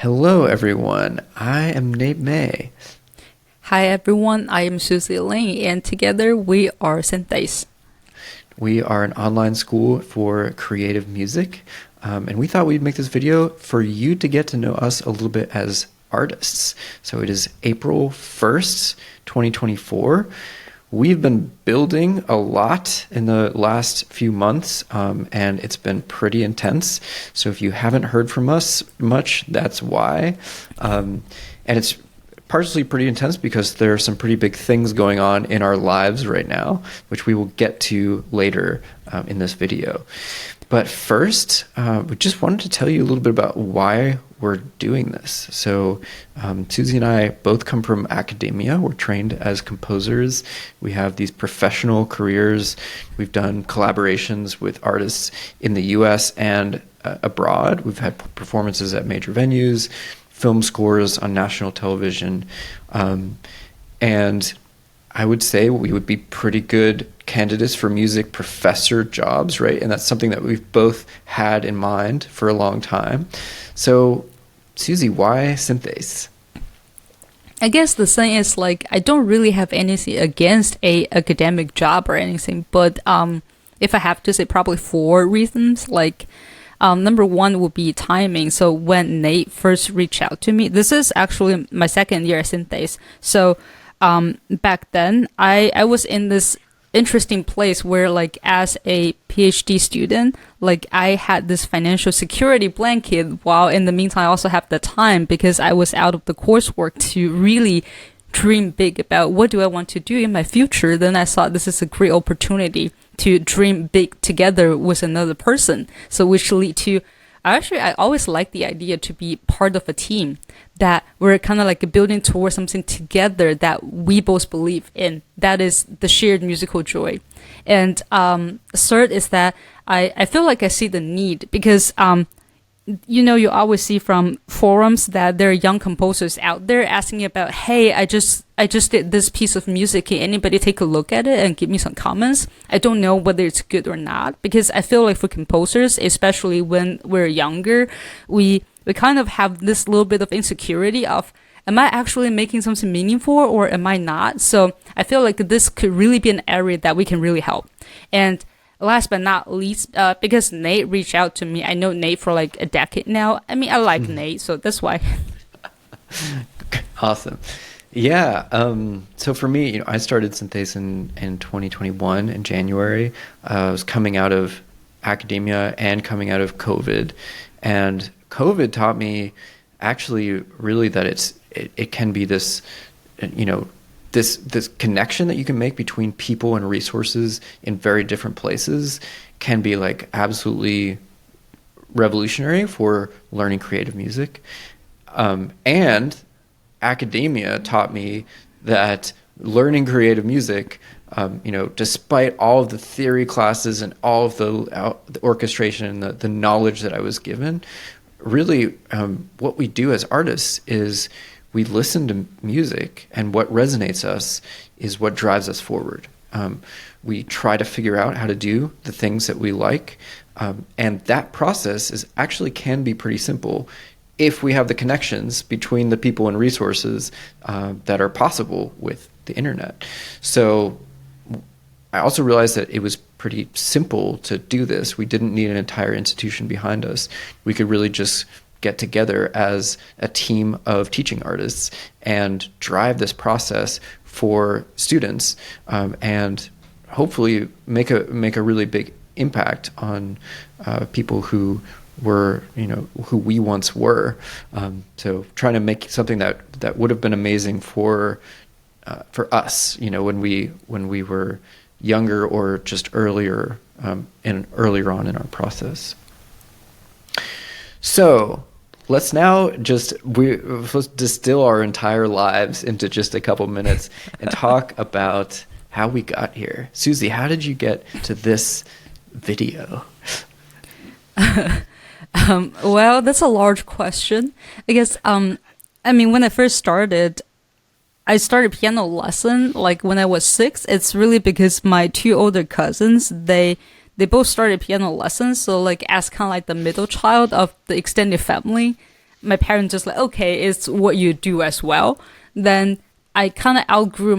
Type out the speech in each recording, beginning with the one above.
Hello, everyone. I am Nate May. Hi everyone, I am Susie Ling, and together we are Synthase. We are an online school for creative music, and we thought we'd make this video for you to get to know us a little bit as artists. So it is April 1st, 2024. We've been building a lot in the last few months, and it's been pretty intense. So if you haven't heard from us much, that's why. And it's partially pretty intense because there are some pretty big things going on in our lives right now, which we will get to later in this video. But first, we just wanted to tell you a little bit about why we're doing this. So Susie and I both come from academia. We're trained as composers. We have these professional careers. We've done collaborations with artists in the US and abroad. We've had performances at major venues, film scores on national television. And I would say we would be pretty good candidates for music professor jobs, right? And that's something that we've both had in mind for a long time. So, Susie, why Synthase? I guess the thing is, I don't really have anything against a academic job or anything, but if I have to say, probably four reasons. Number one would be timing. So when Nate first reached out to me, this is actually my second year at Synthase. So back then, I was in this interesting place where, as a PhD student, I had this financial security blanket, while in the meantime I also have the time because I was out of the coursework to really dream big about what do I want to do in my future. Then I thought this is a great opportunity to dream big together with another person. So which lead to, I always like the idea to be part of a team, that we're kind of building towards something together that we both believe in. That is the shared musical joy. And third is that I feel like I see the need because you always see from forums that there are young composers out there asking about, hey, I just did this piece of music. Can anybody take a look at it and give me some comments? I don't know whether it's good or not, because I feel like for composers, especially when we're younger, we kind of have this little bit of insecurity of, am I actually making something meaningful or am I not? So I feel like this could really be an area that we can really help. And last but not least, because Nate reached out to me. I know Nate for a decade now. I mean, I like Nate, so that's why. Awesome. Yeah. So for me, I started Synthase in 2021 in January. I was coming out of academia and coming out of COVID. And COVID taught me actually really that it can be this, this connection that you can make between people and resources in very different places can be absolutely revolutionary for learning creative music. And academia taught me that learning creative music, despite all of the theory classes and all of the orchestration and the knowledge that I was given, really what we do as artists is we listen to music, and what resonates us is what drives us forward. We try to figure out how to do the things that we like, and that process can be pretty simple if we have the connections between the people and resources that are possible with the internet. So I also realized that it was pretty simple to do this. We didn't need an entire institution behind us. We could really just get together as a team of teaching artists and drive this process for students, and hopefully make a really big impact on people who were, who we once were. So trying to make something that would have been amazing for us, when we were younger or just earlier earlier on in our process. So let's now let's distill our entire lives into just a couple minutes and talk about how we got here. Susie, how did you get to this video? Well, that's a large question. I guess, when I first started, I started piano lesson when I was 6. It's really because my two older cousins, they both started piano lessons. So as kind of the middle child of the extended family, my parents just like, okay, it's what you do as well. Then I kind of outgrew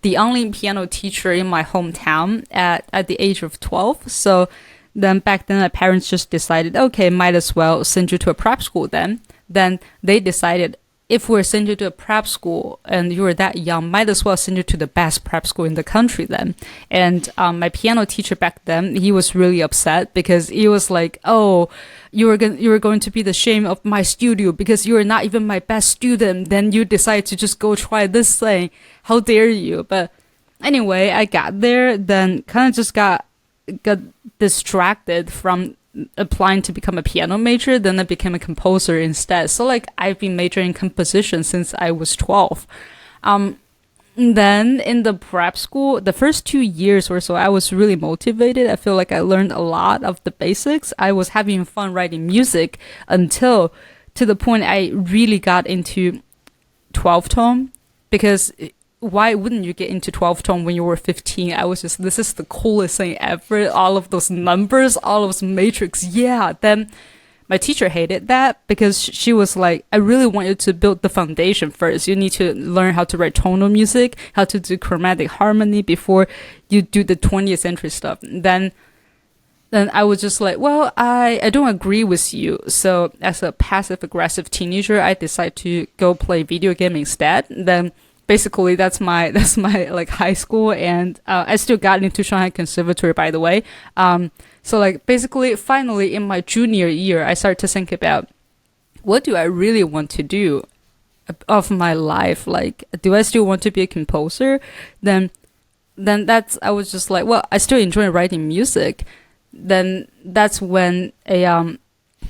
the only piano teacher in my hometown at the age of 12. So then back then, my parents just decided, okay, might as well send you to a prep school then. Then they decided, if we're sending you to a prep school and you're that young, might as well send you to the best prep school in the country then. And my piano teacher back then, he was really upset because he was like, oh, you were going to be the shame of my studio because you are not even my best student. Then you decide to just go try this thing. How dare you? But anyway, I got there, then kind of just got distracted from applying to become a piano major. Then I became a composer instead. So like I've been majoring in composition since I was 12. Then in the prep school, the first 2 years or so, I was really motivated. I feel like I learned a lot of the basics. I was having fun writing music until to the point I really got into 12 tone, because why wouldn't you get into 12 tone when you were 15? I was just, this is the coolest thing ever. All of those numbers, all of those matrix. Yeah. Then my teacher hated that because she was like, I really want you to build the foundation first. You need to learn how to write tonal music, how to do chromatic harmony before you do the 20th century stuff. Then I was just like, well, I don't agree with you. So as a passive aggressive teenager, I decided to go play video game instead. Then basically that's my like high school, and I still got into Shanghai Conservatory, by the way. So like basically finally in my junior year, I started to think about, what do I really want to do of my life? Like, do I still want to be a composer? Then I was just like, well, I still enjoy writing music. Then that's when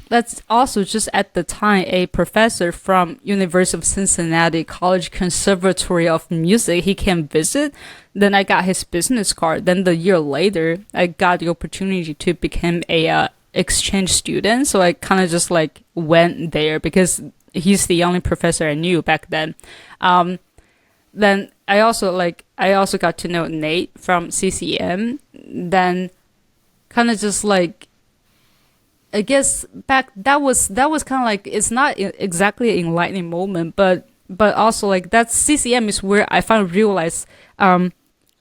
that's also just at the time a professor from University of Cincinnati College Conservatory of Music, he came visit. Then I got his business card. Then the year later, I got the opportunity to become a exchange student. So I kind of just like went there because he's the only professor I knew back then. Then I also got to know Nate from CCM. Then kind of just like, I guess back that was kind of like, it's not exactly an enlightening moment, but also like that's CCM is where I finally realized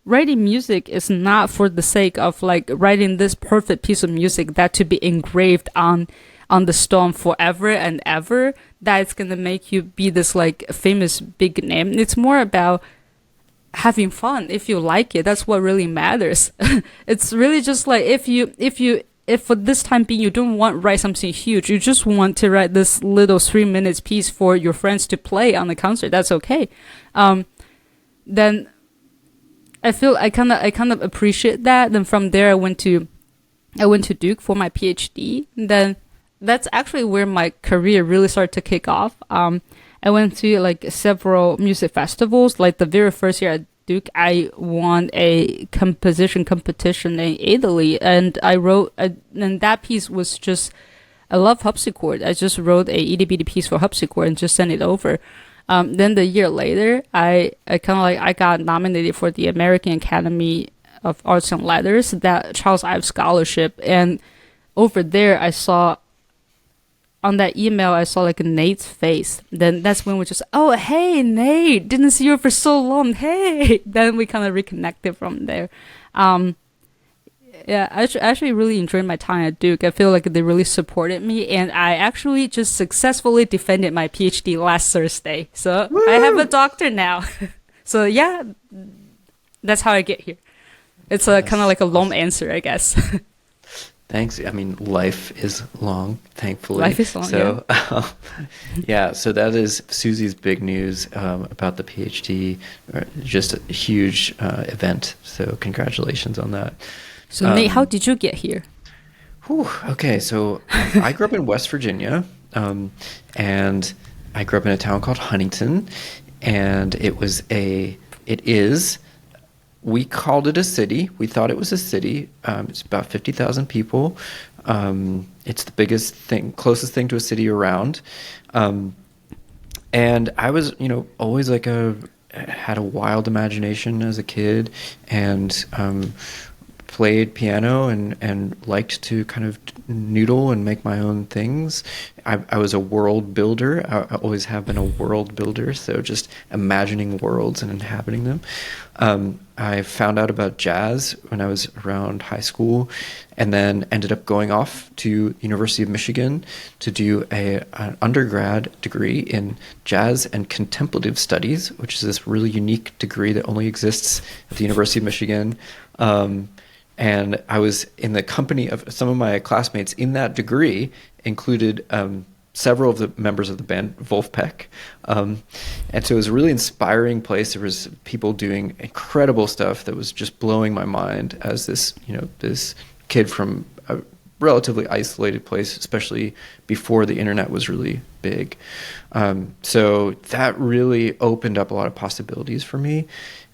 writing music is not for the sake of like writing this perfect piece of music that to be engraved on the stone forever and ever, that it's gonna make you be this like famous big name. It's more about having fun. If you like it, that's what really matters. It's really just like if for this time being you don't want to write something huge, you just want to write this little 3 minutes piece for your friends to play on the concert, that's okay. Then I feel I kind of appreciate that. Then from there I went to Duke for my PhD. Then that's actually where my career really started to kick off. I went to like several music festivals. Like the very first year at Duke, I won a composition competition in Italy, and I wrote, and that piece was just, I love harpsichord. I just wrote a itty bitty piece for harpsichord and just sent it over. Then the year later, I got nominated for the American Academy of Arts and Letters, that Charles Ives Scholarship, and over there I saw, on that email, I saw like Nate's face. Then that's when we just, oh, hey, Nate, didn't see you for so long. Hey, then we kind of reconnected from there. Yeah, I actually really enjoyed my time at Duke. I feel like they really supported me, and I actually just successfully defended my PhD last Thursday. So woo! I have a doctor now. So yeah, that's how I get here. It's kind of like a long answer, I guess. Thanks. I mean, life is long, thankfully. Life is long, so, yeah. So that is Susie's big news about the PhD. Just a huge event. So congratulations on that. So Nate, how did you get here? Okay, so I grew up in West Virginia, and I grew up in a town called Huntington, and it is. We called it a city. We thought it was a city. It's about 50,000 people. It's the biggest thing, closest thing to a city around. And I was, always had a wild imagination as a kid, and played piano and liked to kind of noodle and make my own things. I was a world builder. I always have been a world builder, so just imagining worlds and inhabiting them. I found out about jazz when I was around high school, and then ended up going off to University of Michigan to do an undergrad degree in jazz and contemplative studies, which is this really unique degree that only exists at the University of Michigan. And I was in the company of some of my classmates in that degree, included several of the members of the band Wolfpack. And so it was a really inspiring place. There was people doing incredible stuff that was just blowing my mind as this, this kid from a relatively isolated place, especially before the internet was really big. So that really opened up a lot of possibilities for me.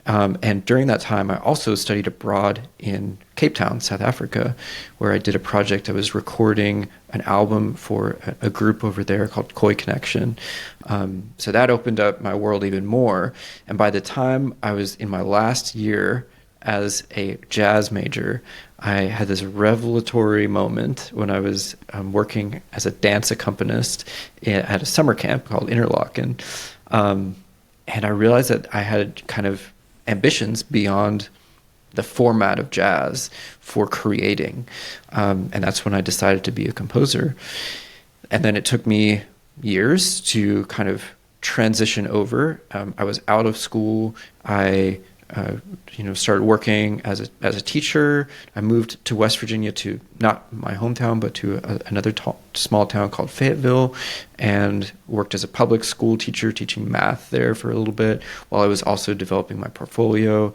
And during that time, I also studied abroad in Cape Town, South Africa, where I did a project. I was recording an album for a group over there called Koi Connection. So that opened up my world even more. And by the time I was in my last year as a jazz major, I had this revelatory moment when I was working as a dance accompanist at a summer camp called Interlaken. And I realized that I had kind of ambitions beyond the format of jazz for creating. And that's when I decided to be a composer. And then it took me years to kind of transition over. I was out of school. I started working as a teacher. I moved to West Virginia, to not my hometown, but to another small town called Fayetteville, and worked as a public school teacher, teaching math there for a little bit, while I was also developing my portfolio.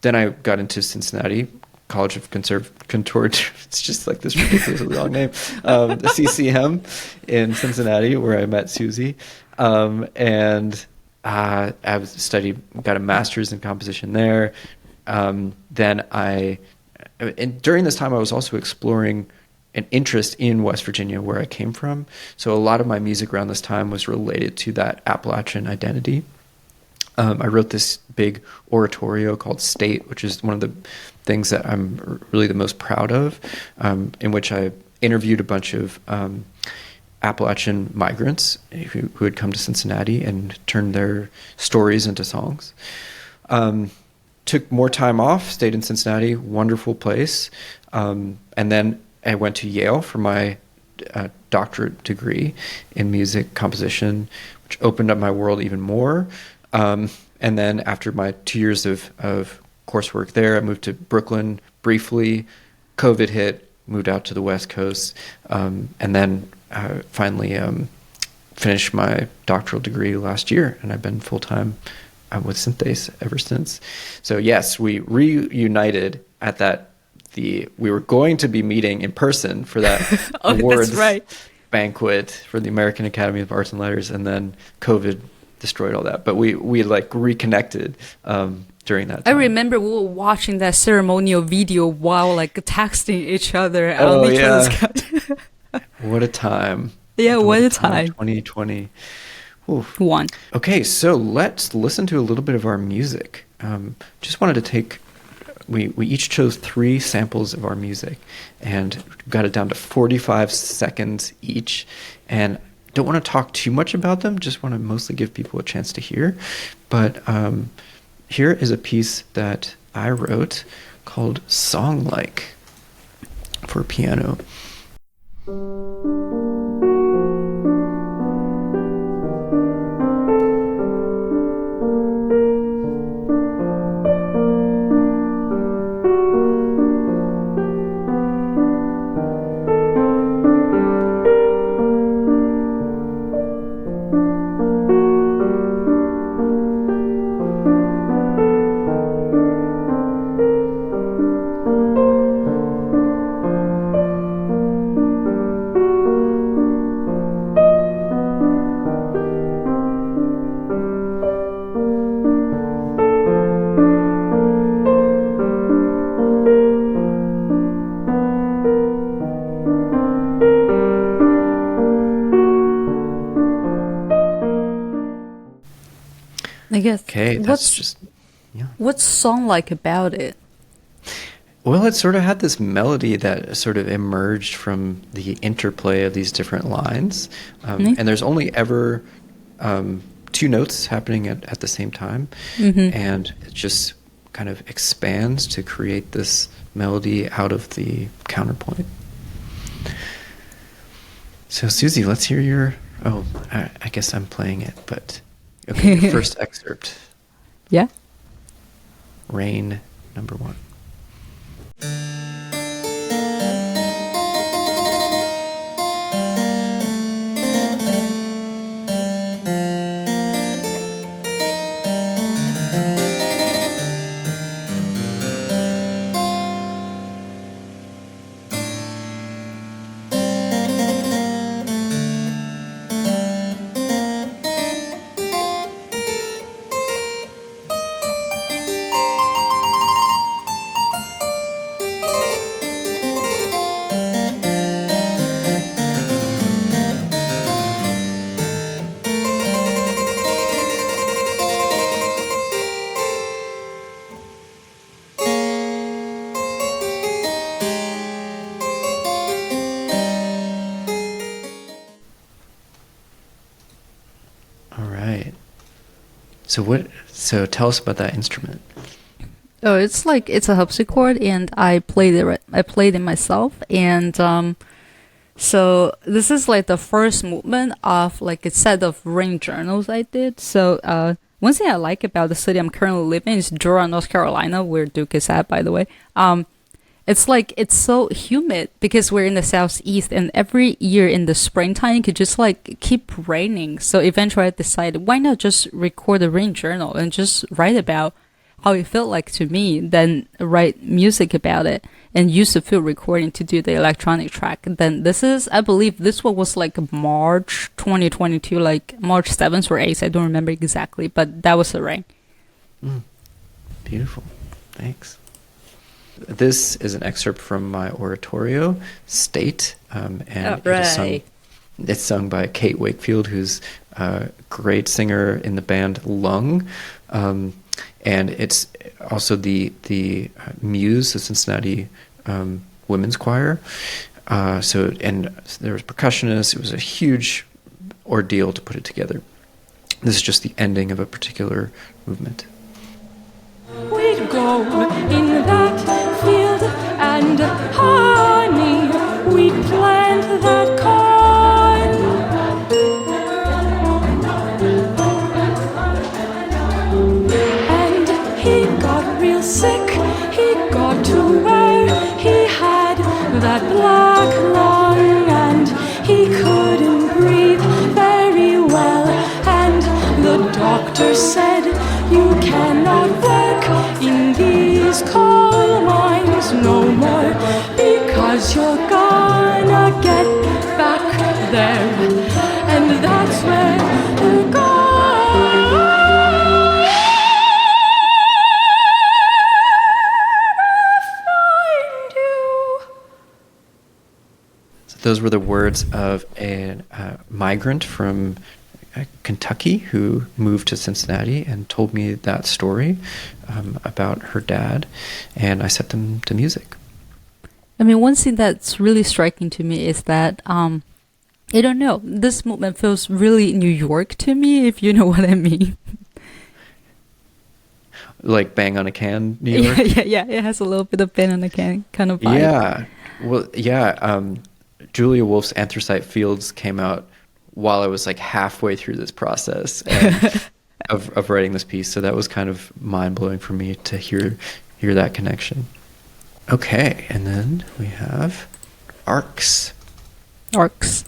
Then I got into Cincinnati College of it's just like this ridiculously long name, the CCM in Cincinnati, where I met Susie, and I got a master's in composition there. And during this time, I was also exploring an interest in West Virginia, where I came from. So a lot of my music around this time was related to that Appalachian identity. I wrote this big oratorio called State, which is one of the things that I'm really the most proud of, in which I interviewed a bunch of Appalachian migrants who had come to Cincinnati and turned their stories into songs. Took more time off, stayed in Cincinnati, wonderful place. And then I went to Yale for my doctorate degree in music composition, which opened up my world even more. And then after my 2 years of coursework there, I moved to Brooklyn briefly. COVID hit, moved out to the West Coast, and then finally finished my doctoral degree last year, and I've been full-time with Synthase ever since. So yes, we reunited at we were going to be meeting in person for that awards banquet for the American Academy of Arts and Letters, and then COVID destroyed all that. But we reconnected during that time. I remember we were watching that ceremonial video while texting each other on each other's couch. What a time. Yeah, what a time. 2020. Oof. One. Okay, so let's listen to a little bit of our music. Just wanted to we each chose 3 samples of our music and got it down to 45 seconds each. And don't want to talk too much about them, just want to mostly give people a chance to hear. But here is a piece that I wrote called Songlike for piano. I guess. Okay, What's Songlike about it? Well, it sort of had this melody that sort of emerged from the interplay of these different lines. And there's only ever two notes happening at the same time. And it just kind of expands to create this melody out of the counterpoint. So, Susie, let's hear your... Oh, I guess I'm playing it, but... Okay, your first excerpt. Yeah? Rain, number 1. All right. So tell us about that instrument. Oh, it's a harpsichord, and I played it myself, and so this is like the first movement of like a set of ring journals I did. So one thing I like about the city I'm currently living in is Durham, North Carolina, where Duke is at, by the way. It's so humid because we're in the southeast, and every year in the springtime it could just like keep raining. So eventually I decided, why not just record a rain journal and just write about how it felt like to me, then write music about it and use the field recording to do the electronic track. Then I believe this one was like March 2022, like March 7th or 8th, I don't remember exactly, but that was the rain. Beautiful. Thanks. This is an excerpt from my oratorio, State, and it's sung by Kate Wakefield, who's a great singer in the band Lung, and it's also the Muse, the Cincinnati women's choir. And there was percussionists. It was a huge ordeal to put it together. This is just the ending of a particular movement. We'd go in that field and honey, we'd plant that corn. And he got real sick, he got to where he had that black lung, and he couldn't breathe very well, and the doctor said, you cannot work in these coal mines no more, because you're gonna get back there, and that's where they're gonna find you. So those were the words of a migrant from Kentucky who moved to Cincinnati and told me that story about her dad, and I set them to music. I mean, one thing that's really striking to me is that I don't know, this movement feels really New York to me, if you know what I mean. Like Bang on a Can, New York? Yeah, it has a little bit of Bang on a Can kind of vibe. Yeah, well, yeah, Julia Wolf's Anthracite Fields came out while I was like halfway through this process of writing this piece. So that was kind of mind-blowing for me to hear that connection. Okay, and then we have arcs. Arcs.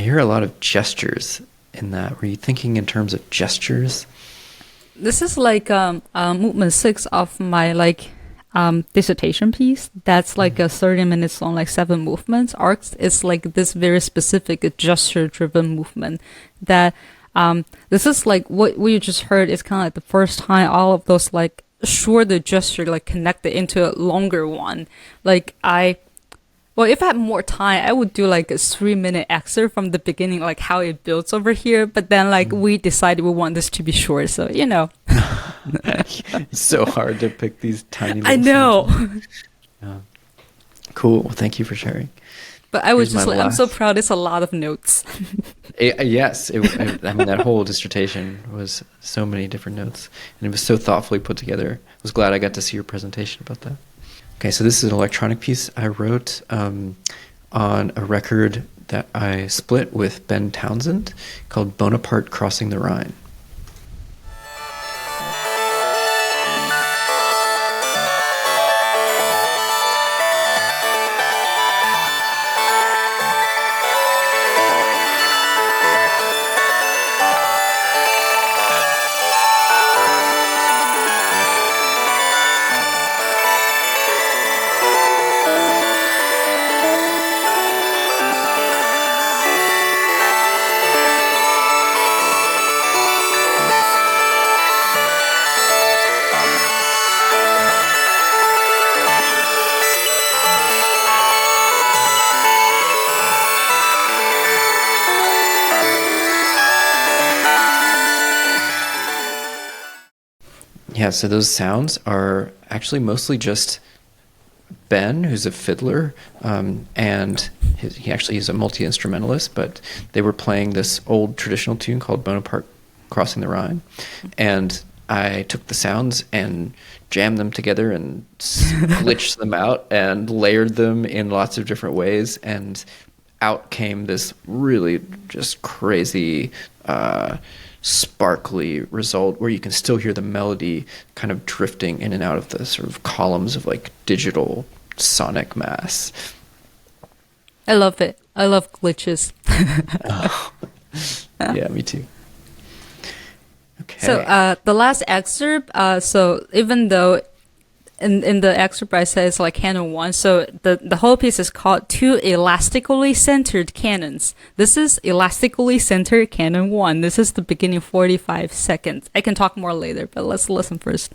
hear a lot of gestures in that. Were you thinking in terms of gestures? This is like movement 6 of my like dissertation piece. That's like a 30 minutes long, like 7 movements arcs. It's like this very specific gesture driven movement that this is like what you just heard is kind of like the first time all of those like shorter gesture like connected into a longer one. Like well, if I had more time, I would do like a 3-minute excerpt from the beginning, like how it builds over here. But then like we decided we want this to be short. So, you know. It's so hard to pick these tiny little I know. Yeah. Cool. Well, thank you for sharing. But I was Here's just my like, I'm so last. proud. It's a lot of notes. Yes. I mean, that whole dissertation was so many different notes. And it was so thoughtfully put together. I was glad I got to see your presentation about that. Okay, so this is an electronic piece I wrote on a record that I split with Ben Townsend called Bonaparte Crossing the Rhine. Yeah, so those sounds are actually mostly just Ben, who's a fiddler, and he's a multi-instrumentalist, but they were playing this old traditional tune called Bonaparte Crossing the Rhine. And I took the sounds and jammed them together and glitched them out and layered them in lots of different ways. And out came this really just crazy, sparkly result where you can still hear the melody kind of drifting in and out of the sort of columns of like digital sonic mass. I love it. I love glitches. Oh. Yeah, me too. Okay. So the last excerpt, so even though in the excerpt I said it's like Canon 1, so the whole piece is called Two Elastically Centered Canons. This is Elastically Centered Canon 1. This is the beginning 45 seconds. I can talk more later, but let's listen first.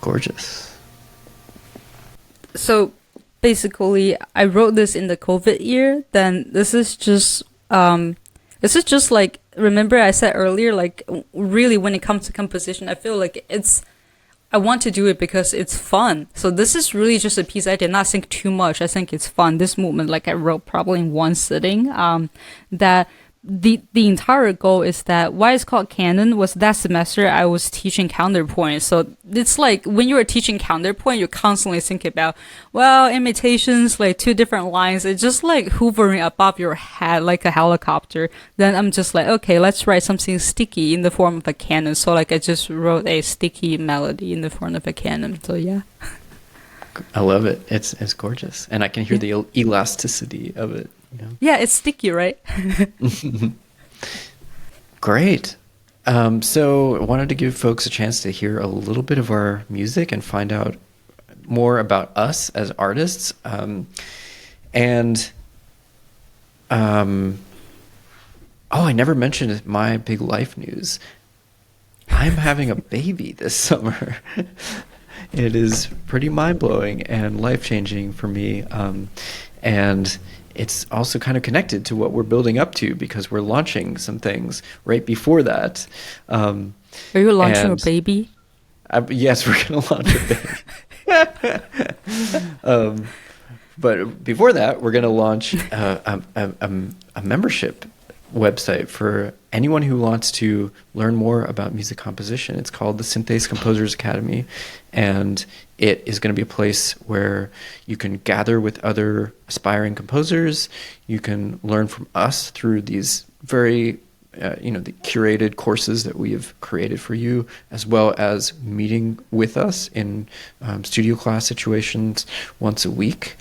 Gorgeous. So basically I wrote this in the COVID year. Then this is just like, remember I said earlier, like really when it comes to composition, I feel like I want to do it because it's fun. So this is really just a piece I did not think too much. I think it's fun. This movement, like I wrote probably in one sitting, that the entire goal is that why it's called Canon was that semester I was teaching counterpoint. So it's like when you are teaching counterpoint, you constantly think about, well, imitations, like 2 different lines. It's just like hovering above your head like a helicopter. Then I'm just like, okay, let's write something sticky in the form of a canon. So like I just wrote a sticky melody in the form of a canon. So yeah. I love it. It's gorgeous. And I can hear the elasticity of it. You know? Yeah, it's sticky, right? Great. So I wanted to give folks a chance to hear a little bit of our music and find out more about us as artists. Oh, I never mentioned my big life news. I'm having a baby this summer. It is pretty mind-blowing and life-changing for me. And it's also kind of connected to what we're building up to because we're launching some things right before that. Are you launching a and baby? Yes, we're going to launch a baby. But before that, we're going to launch a membership website for anyone who wants to learn more about music composition. It's called the Synthase Composers Academy, and it is going to be a place where you can gather with other aspiring composers. You can learn from us through these very the curated courses that we have created for you, as well as meeting with us in studio class situations once a week.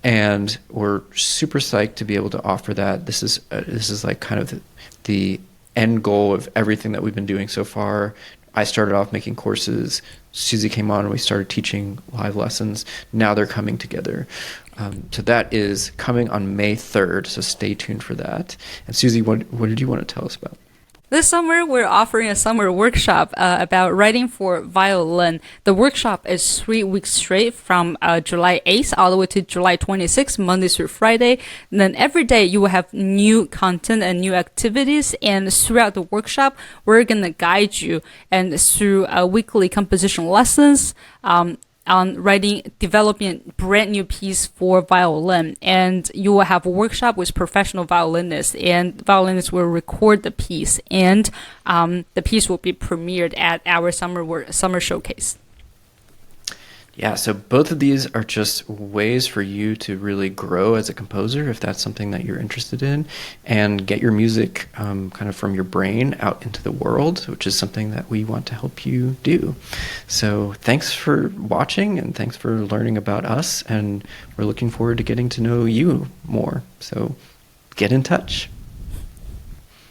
And we're super psyched to be able to offer that. This is like kind of the end goal of everything that we've been doing so far. I started off making courses. Susie came on and we started teaching live lessons. Now they're coming together. So that is coming on May 3rd, so stay tuned for that. And Susie, what did you want to tell us about? This summer, we're offering a summer workshop about writing for violin. The workshop is 3 weeks straight from July 8th all the way to July 26th, Monday through Friday. And then every day you will have new content and new activities. And throughout the workshop, we're going to guide you and through weekly composition lessons, on developing a brand new piece for violin. And you will have a workshop with professional violinists, and violinists will record the piece, and the piece will be premiered at our summer showcase. Yeah, so both of these are just ways for you to really grow as a composer, if that's something that you're interested in, and get your music kind of from your brain out into the world, which is something that we want to help you do. So thanks for watching, and thanks for learning about us, and we're looking forward to getting to know you more. So get in touch.